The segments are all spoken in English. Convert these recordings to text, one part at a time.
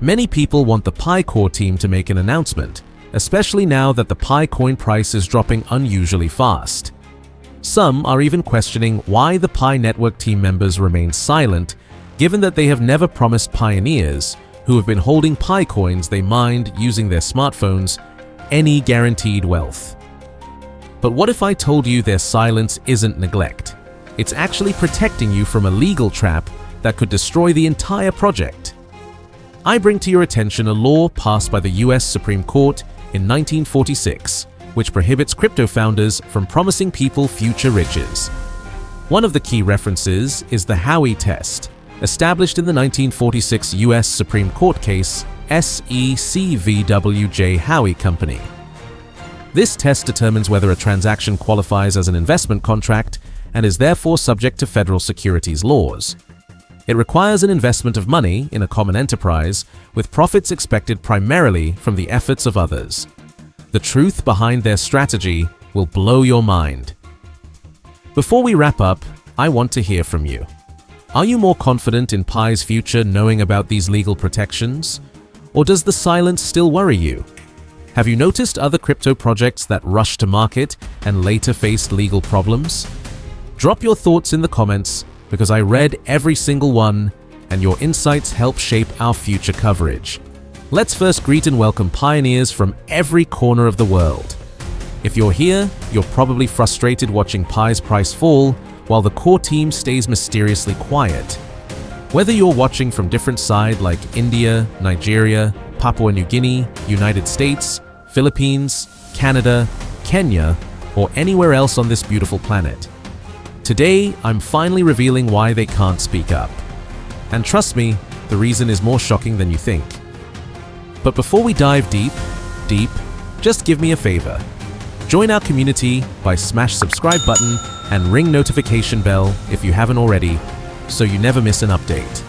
Many people want the Pi core team to make an announcement, especially now that the PiCoin price is dropping unusually fast. Some are even questioning why the Pi network team members remain silent, given that they have never promised pioneers, who have been holding PiCoins they mined using their smartphones, any guaranteed wealth. But what if I told you their silence isn't neglect? It's actually protecting you from a legal trap that could destroy the entire project. I bring to your attention a law passed by the US Supreme Court in 1946, which prohibits crypto founders from promising people future riches. One of the key references is the Howey test, established in the 1946 US Supreme Court case SEC-VWJ Howey Company. This test determines whether a transaction qualifies as an investment contract and is therefore subject to federal securities laws. It requires an investment of money in a common enterprise, with profits expected primarily from the efforts of others. The truth behind their strategy will blow your mind. Before we wrap up, I want to hear from you. Are you more confident in Pi's future knowing about these legal protections? Or does the silence still worry you? Have you noticed other crypto projects that rushed to market and later faced legal problems? Drop your thoughts in the comments, because I read every single one, and your insights help shape our future coverage. Let's first greet and welcome pioneers from every corner of the world. If you're here, you're probably frustrated watching Pi's price fall while the core team stays mysteriously quiet. Whether you're watching from different sides like India, Nigeria, Papua New Guinea, United States, Philippines, Canada, Kenya, or anywhere else on this beautiful planet, today, I'm finally revealing why they can't speak up. And trust me, the reason is more shocking than you think. But before we dive deep, just give me a favor. Join our community by smash subscribe button and ring notification bell if you haven't already, so you never miss an update.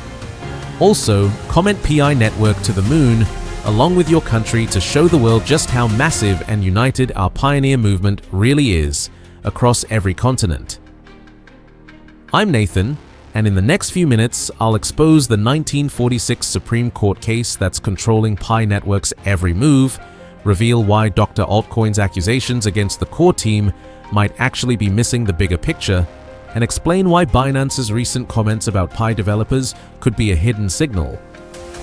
Also, comment PI Network to the moon, along with your country, to show the world just how massive and united our pioneer movement really is across every continent. I'm Nathan, and in the next few minutes, I'll expose the 1946 Supreme Court case that's controlling Pi Network's every move, reveal why Dr. Altcoin's accusations against the core team might actually be missing the bigger picture, and explain why Binance's recent comments about Pi developers could be a hidden signal.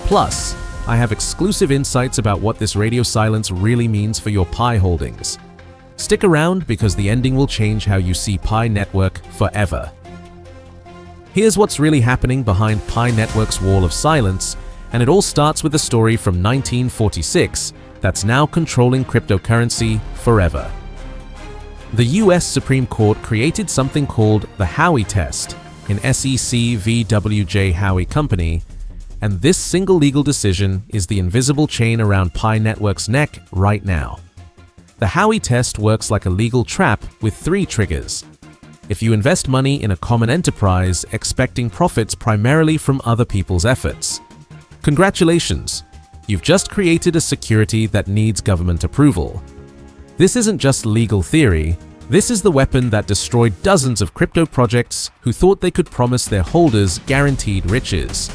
Plus, I have exclusive insights about what this radio silence really means for your Pi holdings. Stick around, because the ending will change how you see Pi Network forever. Here's what's really happening behind Pi Network's wall of silence, and it all starts with a story from 1946 that's now controlling cryptocurrency forever. The US Supreme Court created something called the Howey test in SEC-VWJ Howey Company, and this single legal decision is the invisible chain around Pi Network's neck right now. The Howey test works like a legal trap with 3 triggers. If you invest money in a common enterprise expecting profits primarily from other people's efforts, congratulations, you've just created a security that needs government approval. This isn't just legal theory, this is the weapon that destroyed dozens of crypto projects who thought they could promise their holders guaranteed riches.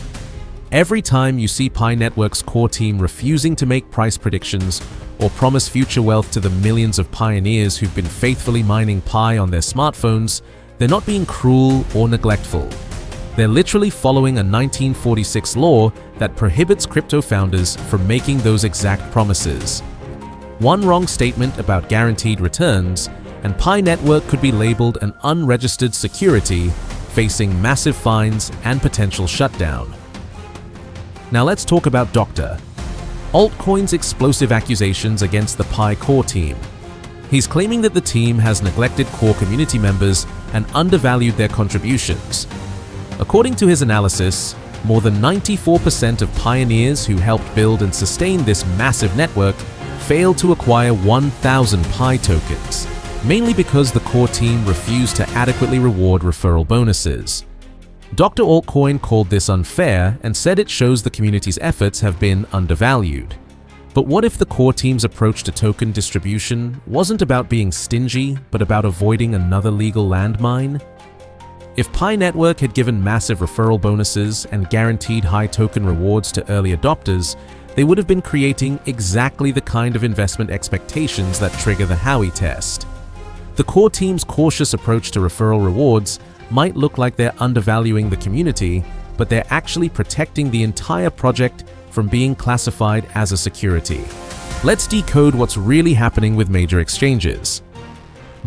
Every time you see Pi Network's core team refusing to make price predictions or promise future wealth to the millions of pioneers who've been faithfully mining Pi on their smartphones, they're not being cruel or neglectful. They're literally following a 1946 law that prohibits crypto founders from making those exact promises. One wrong statement about guaranteed returns, and Pi Network could be labeled an unregistered security, facing massive fines and potential shutdown. Now let's talk about Dr. Altcoin's explosive accusations against the Pi core team. He's claiming that the team has neglected core community members and undervalued their contributions. According to his analysis, more than 94% of pioneers who helped build and sustain this massive network failed to acquire 1,000 Pi tokens, mainly because the core team refused to adequately reward referral bonuses. Dr. Altcoin called this unfair and said it shows the community's efforts have been undervalued. But what if the core team's approach to token distribution wasn't about being stingy, but about avoiding another legal landmine? If Pi Network had given massive referral bonuses and guaranteed high token rewards to early adopters, they would have been creating exactly the kind of investment expectations that trigger the Howey test. The core team's cautious approach to referral rewards might look like they're undervaluing the community, but they're actually protecting the entire project from being classified as a security. Let's decode what's really happening with major exchanges.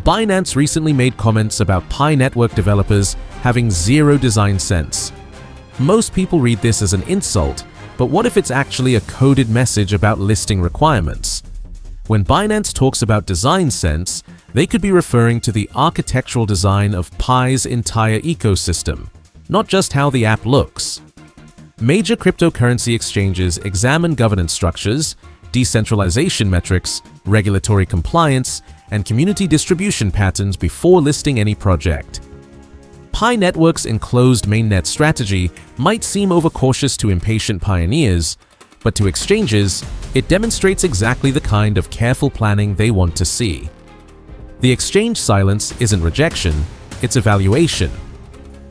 Binance recently made comments about Pi Network developers having zero design sense. Most people read this as an insult, but what if it's actually a coded message about listing requirements? When Binance talks about design sense, they could be referring to the architectural design of Pi's entire ecosystem, not just how the app looks. Major cryptocurrency exchanges examine governance structures, decentralization metrics, regulatory compliance, and community distribution patterns before listing any project. Pi Network's enclosed mainnet strategy might seem overcautious to impatient pioneers, but to exchanges, it demonstrates exactly the kind of careful planning they want to see. The exchange silence isn't rejection, it's evaluation.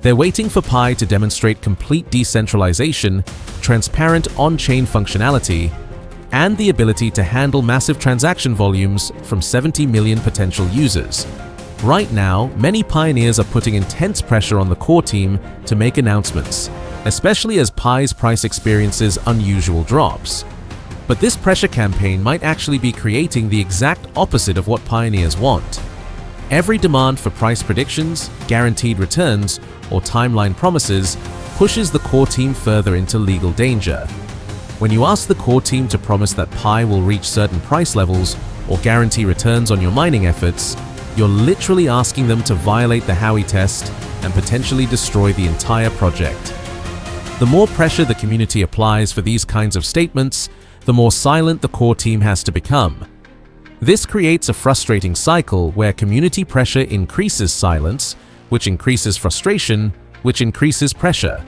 They're waiting for Pi to demonstrate complete decentralization, transparent on-chain functionality, and the ability to handle massive transaction volumes from 70 million potential users. Right now, many pioneers are putting intense pressure on the core team to make announcements, especially as Pi's price experiences unusual drops. But this pressure campaign might actually be creating the exact opposite of what pioneers want. Every demand for price predictions, guaranteed returns, or timeline promises pushes the core team further into legal danger. When you ask the core team to promise that Pi will reach certain price levels or guarantee returns on your mining efforts, you're literally asking them to violate the Howey test and potentially destroy the entire project. The more pressure the community applies for these kinds of statements, the more silent the core team has to become. This creates a frustrating cycle where community pressure increases silence, which increases frustration, which increases pressure.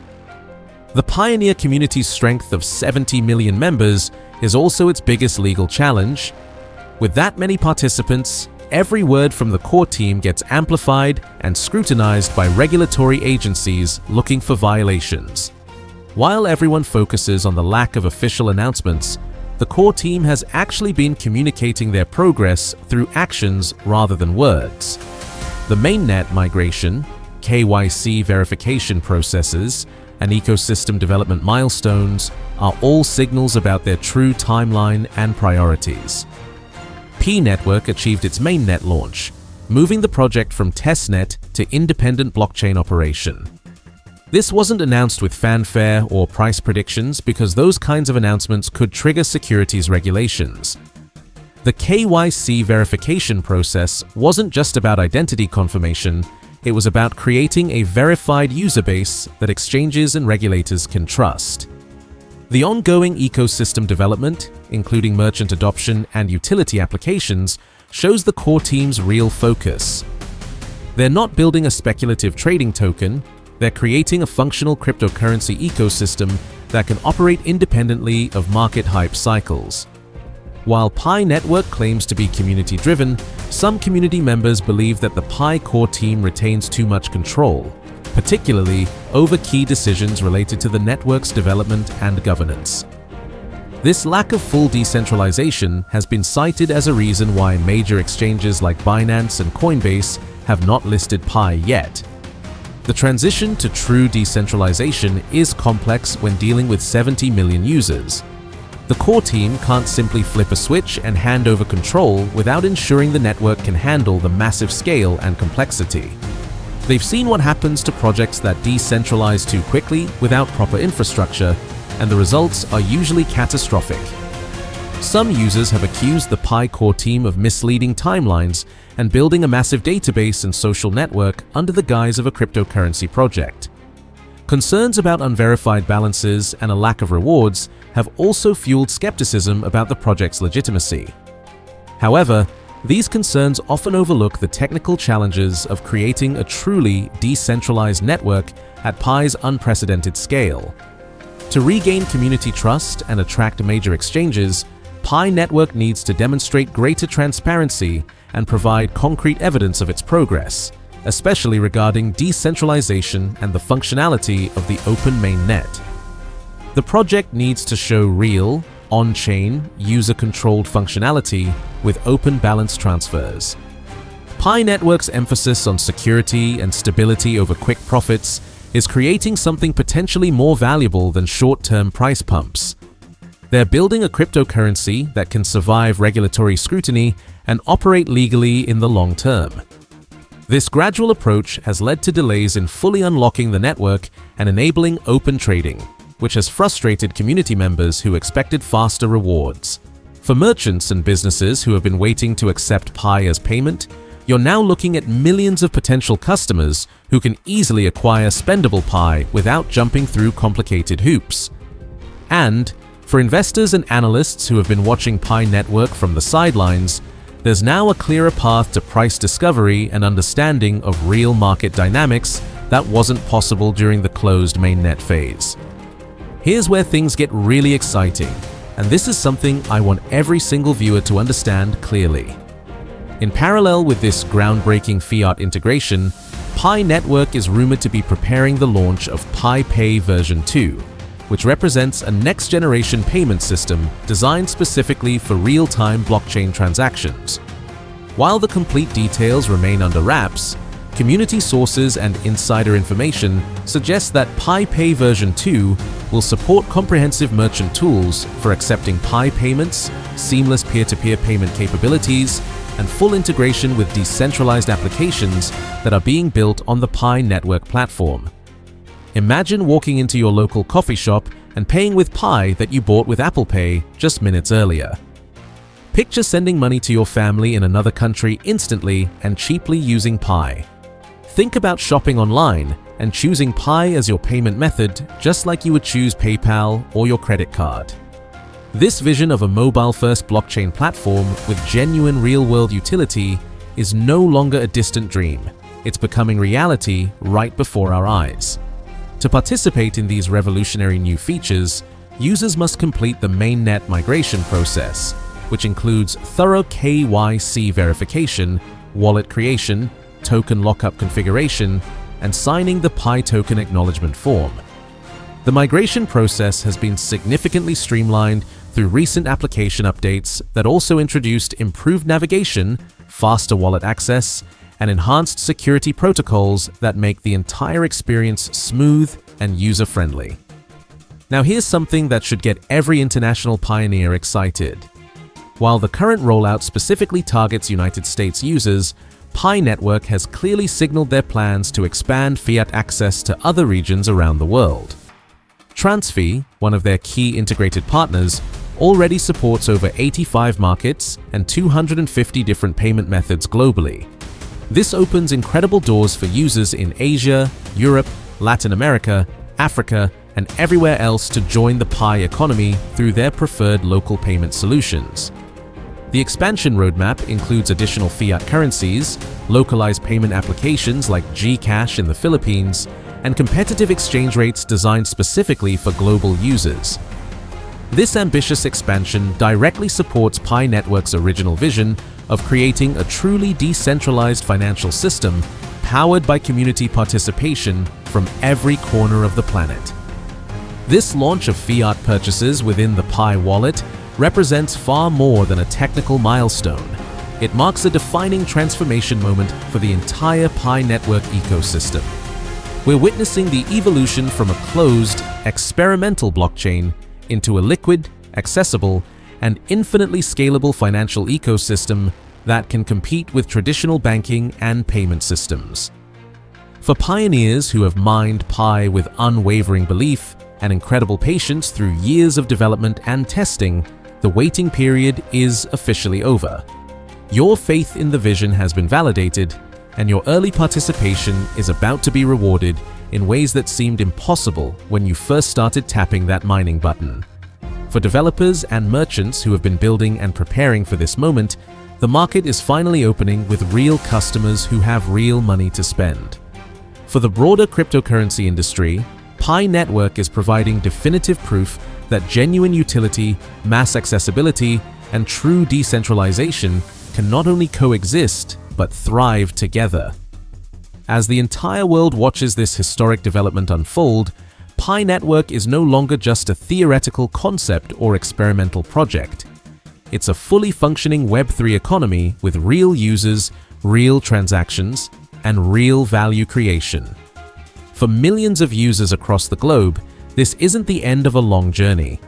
The Pioneer community's strength of 70 million members is also its biggest legal challenge. With that many participants, every word from the core team gets amplified and scrutinized by regulatory agencies looking for violations. While everyone focuses on the lack of official announcements, the core team has actually been communicating their progress through actions rather than words. The mainnet migration, KYC verification processes, and ecosystem development milestones are all signals about their true timeline and priorities. Pi Network achieved its mainnet launch, moving the project from testnet to independent blockchain operation. This wasn't announced with fanfare or price predictions because those kinds of announcements could trigger securities regulations. The KYC verification process wasn't just about identity confirmation, it was about creating a verified user base that exchanges and regulators can trust. The ongoing ecosystem development, including merchant adoption and utility applications, shows the core team's real focus. They're not building a speculative trading token, they're creating a functional cryptocurrency ecosystem that can operate independently of market hype cycles. While Pi Network claims to be community-driven, some community members believe that the Pi core team retains too much control, particularly over key decisions related to the network's development and governance. This lack of full decentralization has been cited as a reason why major exchanges like Binance and Coinbase have not listed Pi yet. The transition to true decentralization is complex when dealing with 70 million users. The core team can't simply flip a switch and hand over control without ensuring the network can handle the massive scale and complexity. They've seen what happens to projects that decentralize too quickly without proper infrastructure, and the results are usually catastrophic. Some users have accused the Pi core team of misleading timelines and building a massive database and social network under the guise of a cryptocurrency project. Concerns about unverified balances and a lack of rewards have also fueled skepticism about the project's legitimacy. However, these concerns often overlook the technical challenges of creating a truly decentralized network at Pi's unprecedented scale. To regain community trust and attract major exchanges, Pi Network needs to demonstrate greater transparency and provide concrete evidence of its progress. especially regarding decentralization and the functionality of the open mainnet. The project needs to show real, on-chain, user-controlled functionality with open balance transfers. Pi Network's emphasis on security and stability over quick profits is creating something potentially more valuable than short-term price pumps. They're building a cryptocurrency that can survive regulatory scrutiny and operate legally in the long term. This gradual approach has led to delays in fully unlocking the network and enabling open trading, which has frustrated community members who expected faster rewards. For merchants and businesses who have been waiting to accept Pi as payment, you're now looking at millions of potential customers who can easily acquire spendable Pi without jumping through complicated hoops. And for investors and analysts who have been watching Pi Network from the sidelines, there's now a clearer path to price discovery and understanding of real market dynamics that wasn't possible during the closed mainnet phase. Here's where things get really exciting, and this is something I want every single viewer to understand clearly. In parallel with this groundbreaking fiat integration, Pi Network is rumored to be preparing the launch of PiPay version 2, which represents a next-generation payment system designed specifically for real-time blockchain transactions. While the complete details remain under wraps, community sources and insider information suggest that PiPay version 2 will support comprehensive merchant tools for accepting Pi payments, seamless peer-to-peer payment capabilities, and full integration with decentralized applications that are being built on the Pi Network platform. Imagine walking into your local coffee shop and paying with Pi that you bought with Apple Pay just minutes earlier. Picture sending money to your family in another country instantly and cheaply using Pi. Think about shopping online and choosing Pi as your payment method just like you would choose PayPal or your credit card. This vision of a mobile-first blockchain platform with genuine real-world utility is no longer a distant dream. It's becoming reality right before our eyes. To participate in these revolutionary new features, users must complete the mainnet migration process, which includes thorough KYC verification, wallet creation, token lockup configuration, and signing the Pi token acknowledgement form. The migration process has been significantly streamlined through recent application updates that also introduced improved navigation, faster wallet access, and enhanced security protocols that make the entire experience smooth and user-friendly. Now here's something that should get every international pioneer excited. While the current rollout specifically targets United States users, Pi Network has clearly signaled their plans to expand fiat access to other regions around the world. Transfi, one of their key integrated partners, already supports over 85 markets and 250 different payment methods globally. This opens incredible doors for users in Asia, Europe, Latin America, Africa, and everywhere else to join the Pi economy through their preferred local payment solutions. The expansion roadmap includes additional fiat currencies, localized payment applications like Gcash in the Philippines, and competitive exchange rates designed specifically for global users. This ambitious expansion directly supports Pi Network's original vision of creating a truly decentralized financial system powered by community participation from every corner of the planet. This launch of fiat purchases within the Pi wallet represents far more than a technical milestone. It marks a defining transformation moment for the entire Pi Network ecosystem. We're witnessing the evolution from a closed, experimental blockchain into a liquid, accessible, and infinitely scalable financial ecosystem that can compete with traditional banking and payment systems. For pioneers who have mined Pi with unwavering belief and incredible patience through years of development and testing, the waiting period is officially over. Your faith in the vision has been validated, and your early participation is about to be rewarded in ways that seemed impossible when you first started tapping that mining button. For developers and merchants who have been building and preparing for this moment, the market is finally opening with real customers who have real money to spend. For the broader cryptocurrency industry, Pi Network is providing definitive proof that genuine utility, mass accessibility, and true decentralization can not only coexist, but thrive together. As the entire world watches this historic development unfold, Pi Network is no longer just a theoretical concept or experimental project. It's a fully functioning Web3 economy with real users, real transactions, and real value creation. For millions of users across the globe, this isn't the end of a long journey.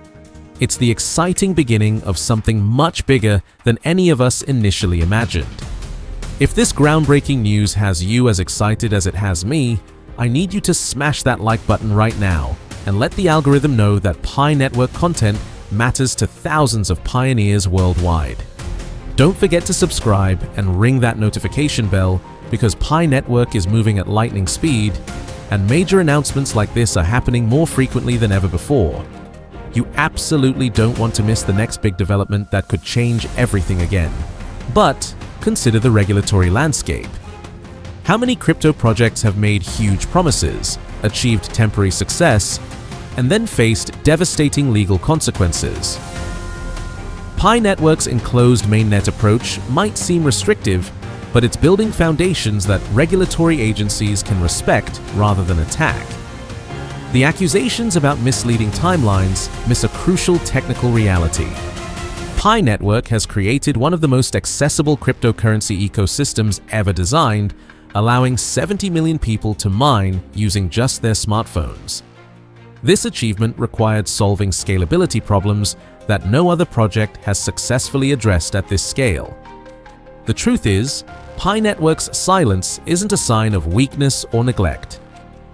It's the exciting beginning of something much bigger than any of us initially imagined. If this groundbreaking news has you as excited as it has me, I need you to smash that like button right now and let the algorithm know that Pi Network content matters to thousands of pioneers worldwide. Don't forget to subscribe and ring that notification bell because Pi Network is moving at lightning speed, and major announcements like this are happening more frequently than ever before. You absolutely don't want to miss the next big development that could change everything again. But consider the regulatory landscape. How many crypto projects have made huge promises, achieved temporary success, and then faced devastating legal consequences? Pi Network's enclosed mainnet approach might seem restrictive, but it's building foundations that regulatory agencies can respect rather than attack. The accusations about misleading timelines miss a crucial technical reality. Pi Network has created one of the most accessible cryptocurrency ecosystems ever designed, allowing 70 million people to mine using just their smartphones. This achievement required solving scalability problems that no other project has successfully addressed at this scale. The truth is, Pi Network's silence isn't a sign of weakness or neglect.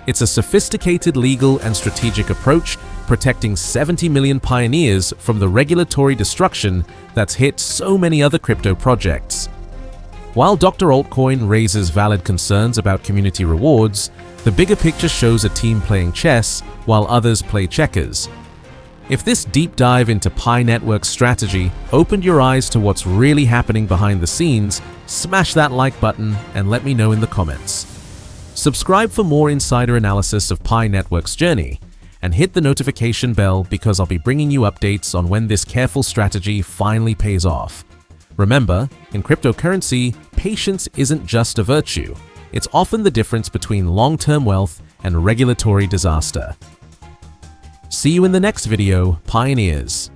It's a sophisticated legal and strategic approach protecting 70 million pioneers from the regulatory destruction that's hit so many other crypto projects. While Dr. Altcoin raises valid concerns about community rewards, the bigger picture shows a team playing chess while others play checkers. If this deep dive into Pi Network's strategy opened your eyes to what's really happening behind the scenes, smash that like button and let me know in the comments. Subscribe for more insider analysis of Pi Network's journey, and hit the notification bell because I'll be bringing you updates on when this careful strategy finally pays off. Remember, in cryptocurrency, patience isn't just a virtue. It's often the difference between long-term wealth and regulatory disaster. See you in the next video, pioneers.